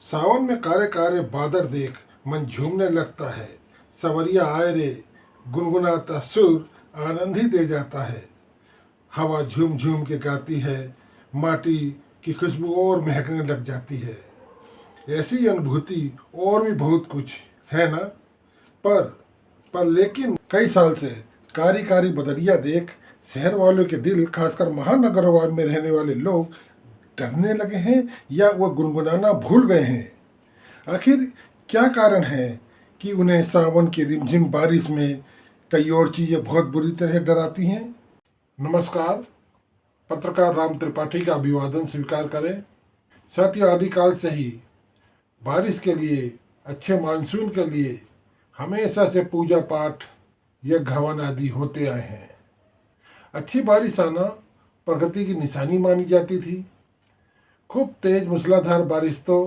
सावन में कारे कारे बादल देख मन झूमने लगता है। सवरिया आए रे गुनगुनाता सुर आनंद ही दे जाता है। हवा झूम झूम के गाती है, माटी की खुशबू और महकने लग जाती है। ऐसी अनुभूति और भी बहुत कुछ है ना। पर लेकिन कई साल से कारी कारी बदरिया देख शहर वालों के दिल, खासकर महानगरों में रहने वाले लोग डरने लगे हैं या वो गुनगुनाना भूल गए हैं। आखिर क्या कारण है कि उन्हें सावन की रिमझिम बारिश में कई और चीज़ें बहुत बुरी तरह डराती हैं। नमस्कार, पत्रकार राम त्रिपाठी का अभिवादन स्वीकार करें। साथियों, आदिकाल से ही बारिश के लिए, अच्छे मानसून के लिए हमेशा से पूजा पाठ, यज्ञ हवन आदि होते आए हैं। अच्छी बारिश आना प्रगति की निशानी मानी जाती थी। खूब तेज मूसलाधार बारिश तो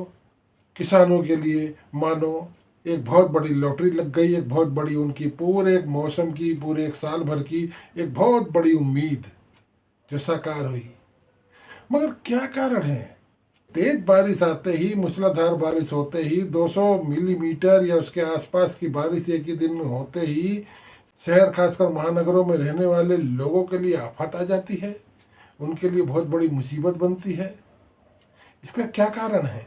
किसानों के लिए मानो एक बहुत बड़ी लॉटरी लग गई, एक बहुत बड़ी उनकी पूरे एक मौसम की, पूरे एक साल भर की एक बहुत बड़ी उम्मीद जो साकार हुई। मगर क्या कारण है? तेज बारिश आते ही, मूसलाधार बारिश होते ही, 200 मिलीमीटर या उसके आसपास की बारिश एक ही दिन में होते ही शहर, खासकर महानगरों में रहने वाले लोगों के लिए आफत आ जाती है, उनके लिए बहुत बड़ी मुसीबत बनती है। इसका क्या कारण है?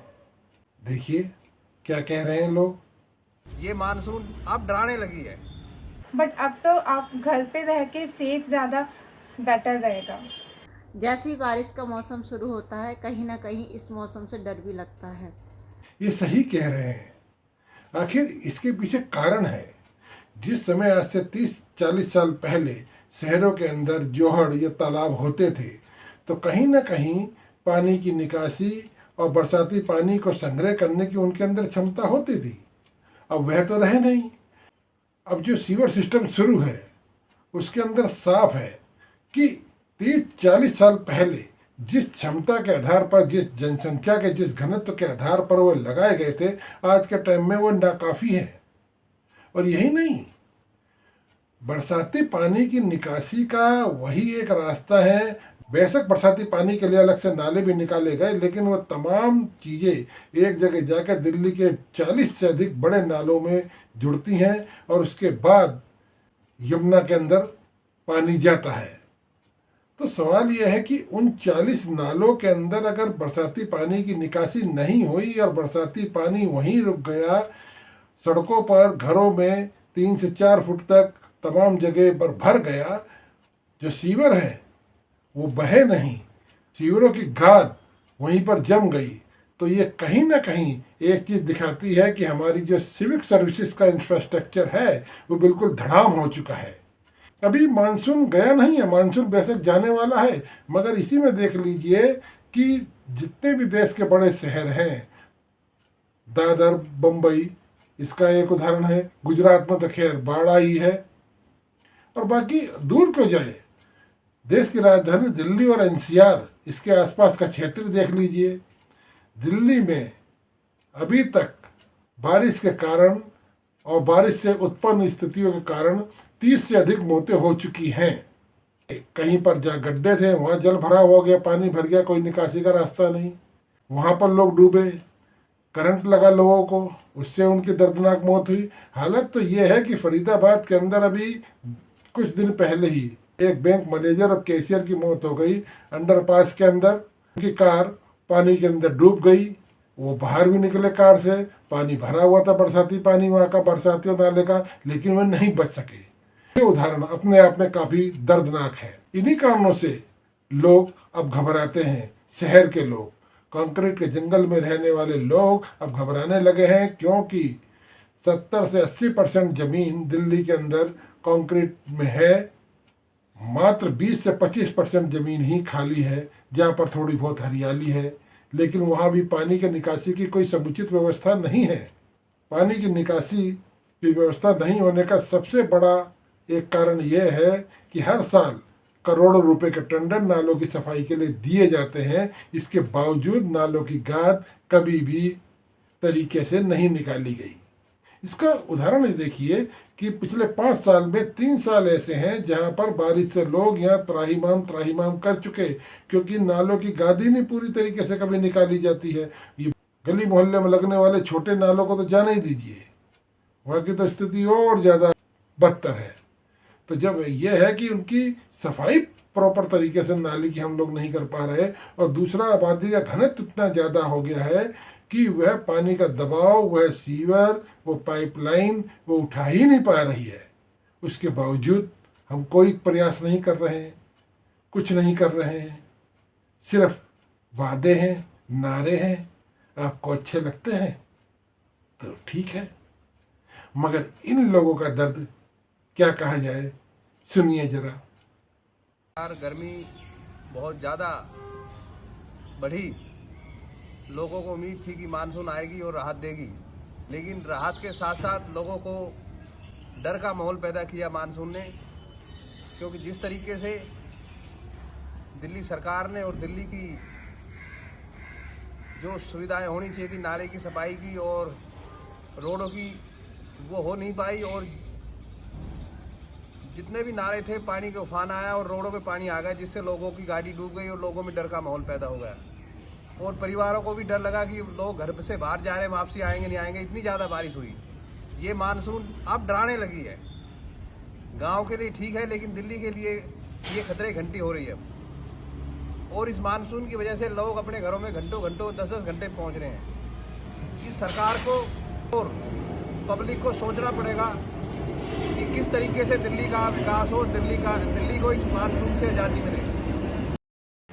देखिए क्या कह रहे हैं लोग। ये मानसून अब डराने लगी है। बट अब तो आप घर पे रह के सेफ ज़्यादा बेटर रहेगा। जैसे ही बारिश का मौसम शुरू होता है, कहीं ना कहीं इस मौसम से डर भी लगता है। ये सही कह रहे हैं। आखिर इसके पीछे कारण है। जिस समय आज से 30-40 साल पहले शहरों के अंदर जोहड़ या तालाब होते थे, तो कहीं ना कहीं पानी की निकासी और बरसाती पानी को संग्रह करने की उनके अंदर क्षमता होती थी। अब वह तो रहे नहीं। अब जो सीवर सिस्टम शुरू है उसके अंदर साफ है कि 30-40 साल पहले जिस क्षमता के आधार पर, जिस जनसंख्या के, जिस घनत्व के आधार पर वो लगाए गए थे, आज के टाइम में वो नाकाफ़ी है। और यही नहीं, बरसाती पानी की निकासी का वही एक रास्ता है। बेशक बरसाती पानी के लिए अलग से नाले भी निकाले गए, लेकिन वो तमाम चीज़ें एक जगह जाकर दिल्ली के 40 से अधिक बड़े नालों में जुड़ती हैं और उसके बाद यमुना के अंदर पानी जाता है। तो सवाल यह है कि उन 40 नालों के अंदर अगर बरसाती पानी की निकासी नहीं हुई और बरसाती पानी वहीं रुक गया, सड़कों पर, घरों में 3 से 4 फुट तक तमाम जगह पर भर गया, जो सीवर है वो बहे नहीं, सीवरों की गाद वहीं पर जम गई, तो ये कहीं ना कहीं एक चीज़ दिखाती है कि हमारी जो सिविक सर्विसेज का इंफ्रास्ट्रक्चर है वो बिल्कुल धड़ाम हो चुका है। अभी मानसून गया नहीं है, मानसून बेशक जाने वाला है, मगर इसी में देख लीजिए कि जितने भी देश के बड़े शहर हैं, दादर, बम्बई इसका एक उदाहरण है, गुजरात में तो खैर बाढ़ आई है, और बाकी दूर क्यों जाए, देश की राजधानी दिल्ली और एनसीआर इसके आसपास का क्षेत्र देख लीजिए। दिल्ली में अभी तक बारिश के कारण और बारिश से उत्पन्न स्थितियों के कारण 30 से अधिक मौतें हो चुकी हैं। कहीं पर जहाँ गड्ढे थे वहाँ जल भराव हो गया, पानी भर गया, कोई निकासी का रास्ता नहीं, वहाँ पर लोग डूबे, करंट लगा लोगों को, उससे उनकी दर्दनाक मौत हुई। हालत तो ये है कि फरीदाबाद के अंदर अभी कुछ दिन पहले ही एक बैंक मैनेजर और कैशियर की मौत हो गई अंडरपास के अंदर। उनकी कार पानी के अंदर डूब गई, वो बाहर भी निकले कार से, पानी भरा हुआ था, बरसाती पानी वहाँ का, बरसातियों नाले का, लेकिन वे नहीं बच सके। ये उदाहरण अपने आप में काफ़ी दर्दनाक है। इन्हीं कारणों से लोग अब घबराते हैं। शहर के लोग, कंक्रीट के जंगल में रहने वाले लोग अब घबराने लगे हैं, क्योंकि 70 से 80% ज़मीन दिल्ली के अंदर कंक्रीट में है। मात्र 20 से 25% ज़मीन ही खाली है जहाँ पर थोड़ी बहुत हरियाली है, लेकिन वहाँ भी पानी के निकासी की कोई समुचित व्यवस्था नहीं है। पानी की निकासी की व्यवस्था नहीं होने का सबसे बड़ा एक कारण यह है कि हर साल करोड़ों रुपए के टेंडर नालों की सफाई के लिए दिए जाते हैं, इसके बावजूद नालों की गाद कभी भी तरीके से नहीं निकाली गई। इसका उदाहरण देखिए कि पिछले 5 साल में 3 साल ऐसे हैं जहां पर बारिश से लोग यहाँ त्राहिमाम कर चुके, क्योंकि नालों की गादी नहीं पूरी तरीके से कभी निकाली जाती है। ये गली मोहल्ले में लगने वाले छोटे नालों को तो जाने ही दीजिए, वहाँ की तो स्थिति और ज़्यादा बदतर है। तो जब यह है कि उनकी सफाई प्रॉपर तरीके से नाली की हम लोग नहीं कर पा रहे, और दूसरा आबादी का घनत्व इतना ज़्यादा हो गया है कि वह पानी का दबाव, वह सीवर, वो पाइपलाइन वो उठा ही नहीं पा रही है। उसके बावजूद हम कोई प्रयास नहीं कर रहे हैं, कुछ नहीं कर रहे हैं, सिर्फ वादे हैं, नारे हैं। आपको अच्छे लगते हैं तो ठीक है, मगर इन लोगों का दर्द क्या कहा जाए, सुनिए जरा। यार गर्मी बहुत ज़्यादा बढ़ी, लोगों को उम्मीद थी कि मानसून आएगी और राहत देगी, लेकिन राहत के साथ साथ लोगों को डर का माहौल पैदा किया मानसून ने। क्योंकि जिस तरीके से दिल्ली सरकार ने और दिल्ली की जो सुविधाएं होनी चाहिए थी नाले की सफाई की और रोडों की, वो हो नहीं पाई, और जितने भी नाले थे पानी के उफान आया और रोडों पे पानी आ गया, जिससे लोगों की गाड़ी डूब गई और लोगों में डर का माहौल पैदा हो गया। और परिवारों को भी डर लगा कि लोग घर से बाहर जा रहे हैं, वापसी आएंगे नहीं आएंगे। इतनी ज़्यादा बारिश हुई, ये मानसून अब डराने लगी है। गांव के लिए ठीक है, लेकिन दिल्ली के लिए ये खतरे घंटी हो रही है। और इस मानसून की वजह से लोग अपने घरों में घंटों 10-10 घंटे पहुंच रहे हैं। इस सरकार को और पब्लिक को सोचना पड़ेगा कि किस तरीके से दिल्ली का विकास हो, दिल्ली को इस मानसून से आज़ादी मिले।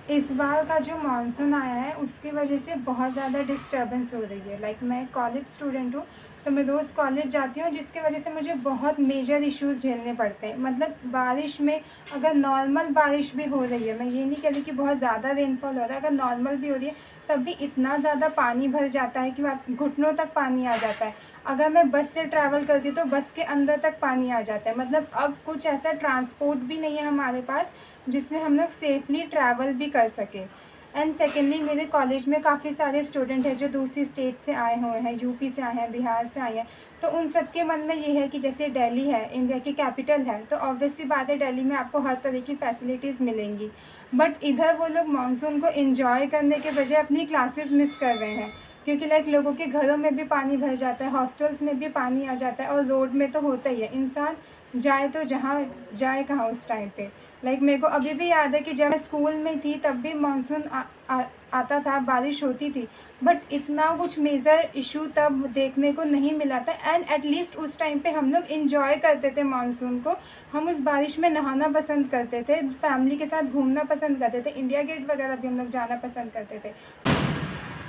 इस बार का जो मानसून आया है उसकी वजह से बहुत ज़्यादा डिस्टर्बेंस हो रही है। लाइक मैं कॉलेज स्टूडेंट हूँ, तो मैं रोज़ कॉलेज जाती हूँ, जिसकी वजह से मुझे बहुत मेजर इश्यूज़ झेलने पड़ते हैं। मतलब बारिश में अगर नॉर्मल बारिश भी हो रही है, मैं ये नहीं कह रही कि बहुत ज़्यादा रेनफॉल हो रहा है, अगर नॉर्मल भी हो रही है तब भी इतना ज़्यादा पानी भर जाता है कि घुटनों तक पानी आ जाता है। अगर मैं बस से ट्रैवल करती हूँ तो बस के अंदर तक पानी आ जाता है। मतलब अब कुछ ऐसा ट्रांसपोर्ट भी नहीं है हमारे पास जिसमें हम लोग सेफली ट्रैवल भी कर सकें। एंड सेकेंडली, मेरे कॉलेज में काफ़ी सारे स्टूडेंट हैं जो दूसरी स्टेट से आए हुए हैं, यूपी से आए हैं, बिहार से आए हैं। तो उन सब के मन में ये है कि जैसे दिल्ली है, इंडिया की कैपिटल है, तो ऑब्वियसली बात है दिल्ली में आपको हर तरह की फैसिलिटीज़ मिलेंगी। बट इधर वो लोग मानसून को एंजॉय करने के बजाय अपनी क्लासेस मिस कर रहे हैं, क्योंकि लाइक लोगों के घरों में भी पानी भर जाता है, हॉस्टल्स में भी पानी आ जाता है, और रोड में तो होता ही है। इंसान जाए तो जहाँ जाए कहाँ उस टाइम पे। लाइक मेरे को अभी भी याद है कि जब मैं स्कूल में थी तब भी मानसून आता था, बारिश होती थी, बट इतना कुछ मेजर इशू तब देखने को नहीं मिला था। एंड एटलीस्ट उस टाइम पे हम लोग इंजॉय करते थे मानसून को। हम उस बारिश में नहाना पसंद करते थे, फैमिली के साथ घूमना पसंद करते थे, इंडिया गेट वगैरह भी हम लोग जाना पसंद करते थे।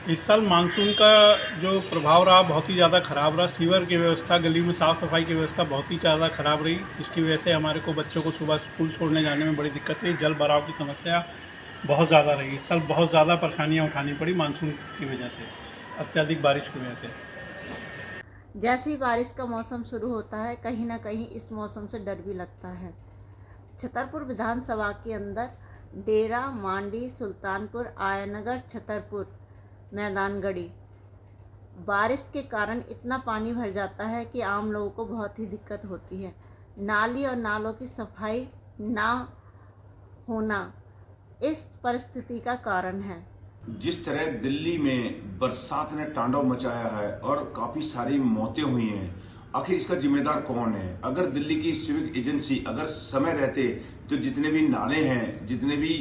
इस साल मानसून का जो प्रभाव रहा बहुत ही ज़्यादा ख़राब रहा। सीवर की व्यवस्था, गली में साफ़ सफाई की व्यवस्था बहुत ही ज़्यादा ख़राब रही। इसकी वजह से हमारे को बच्चों को सुबह स्कूल छोड़ने जाने में बड़ी दिक्कत रही। जल भराव की समस्या बहुत ज़्यादा रही। इस साल बहुत ज़्यादा परेशानियाँ उठानी पड़ी मानसून की वजह से, अत्यधिक बारिश की वजह से। जैसे ही बारिश का मौसम शुरू होता है, कहीं ना कहीं इस मौसम से डर भी लगता है। छतरपुर विधानसभा के अंदर डेरा, मांडी, सुल्तानपुर, आयानगर, छतरपुर, मैदानगढ़ी, बारिश के कारण इतना पानी भर जाता है कि आम लोगों को बहुत ही दिक्कत होती है। नाली और नालों की सफाई ना होना इस परिस्थिति का कारण है। जिस तरह दिल्ली में बरसात ने तांडव मचाया है और काफी सारी मौतें हुई हैं, आखिर इसका जिम्मेदार कौन है? अगर दिल्ली की सिविक एजेंसी अगर समय रहते तो जितने भी नाले हैं, जितने भी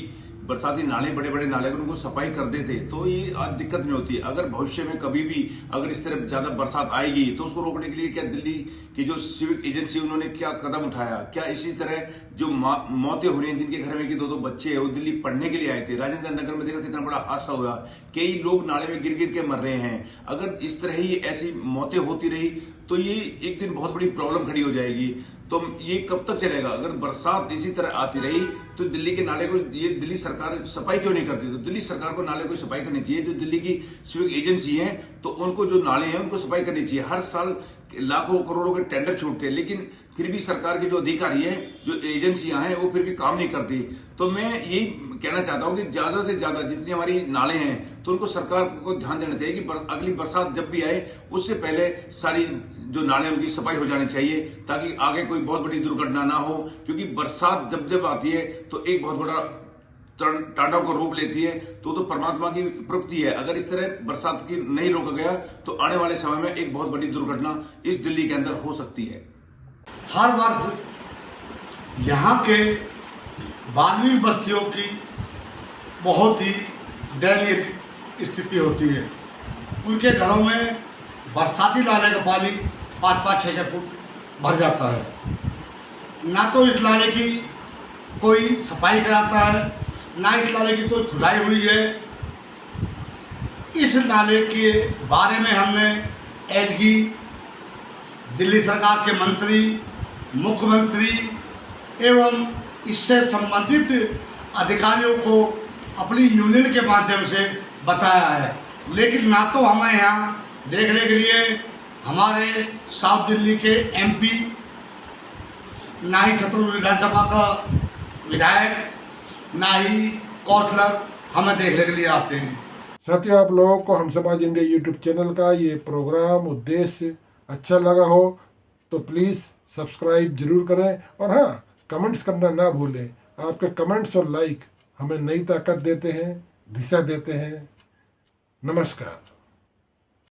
बरसाती नाले, बड़े बड़े नाले, अगर उनको सफाई कर देते तो ये आज दिक्कत नहीं होती। अगर भविष्य में कभी भी अगर इस तरह ज्यादा बरसात आएगी तो उसको रोकने के लिए क्या दिल्ली की जो सिविक एजेंसी उन्होंने क्या कदम उठाया? क्या इसी तरह जो मौतें हो रही हैं, जिनके घर में कि 2-2 बच्चे हैं, वो दिल्ली पढ़ने के लिए आए थे, राजेंद्र नगर में देखा कितना बड़ा हादसा हुआ, कई लोग नाले में गिर गिर के मर रहे हैं। अगर इस तरह ही ऐसी मौतें होती रही तो ये एक दिन बहुत बड़ी प्रॉब्लम खड़ी हो जाएगी। तो ये कब तक चलेगा? अगर बरसात इसी तरह आती रही तो दिल्ली के नाले को, ये दिल्ली सरकार सफाई क्यों नहीं करती? तो दिल्ली सरकार को नाले को सफाई करनी चाहिए। जो दिल्ली की सिविक एजेंसी है तो उनको जो नाले हैं उनको सफाई करनी चाहिए। हर साल लाखों करोड़ों के टेंडर छूटते हैं, लेकिन फिर भी सरकार के जो अधिकारी हैं, जो एजेंसियां हैं, वो फिर भी काम नहीं करती। तो मैं यही कहना चाहता हूं कि ज्यादा से ज्यादा जितनी हमारी नाले हैं तो उनको सरकार को ध्यान देना चाहिए कि अगली बरसात जब भी आए उससे पहले सारी जो नाले उनकी सफाई हो जानी चाहिए, ताकि आगे कोई बहुत बड़ी दुर्घटना ना हो। क्योंकि बरसात जब जब आती है तो एक बहुत बड़ा तांडव का रूप लेती है तो परमात्मा की प्रवृत्ति है। अगर इस तरह बरसात की नहीं रोका गया तो आने वाले समय में एक बहुत बड़ी दुर्घटना इस दिल्ली के अंदर हो सकती है। हर वर्ष यहाँ के 12वीं बस्तियों की बहुत ही दयनीय स्थिति होती है। उनके घरों में बरसाती नाले का पानी 5-6 फुट भर जाता है। ना तो इस नाले की कोई सफाई कराता है, ना इस नाले की कोई खुदाई हुई है। इस नाले के बारे में हमने एलजी, दिल्ली सरकार के मंत्री, मुख्यमंत्री एवं इससे संबंधित अधिकारियों को अपनी यूनियन के माध्यम से बताया है, लेकिन ना तो हमें यहाँ देखने के लिए हमारे साउथ दिल्ली के एमपी, ना ही छतरपुर विधानसभा का विधायक, ना ही काउंसलर हमें देखने के लिए आते हैं। साथियों, आप लोगों को हम समाज इंडिया यूट्यूब चैनल का ये प्रोग्राम उद्देश्य अच्छा लगा हो तो प्लीज़ सब्सक्राइब जरूर करें और हाँ, कमेंट्स करना ना भूलें। आपके कमेंट्स और लाइक हमें नई ताकत देते हैं, दिशा देते हैं। नमस्कार।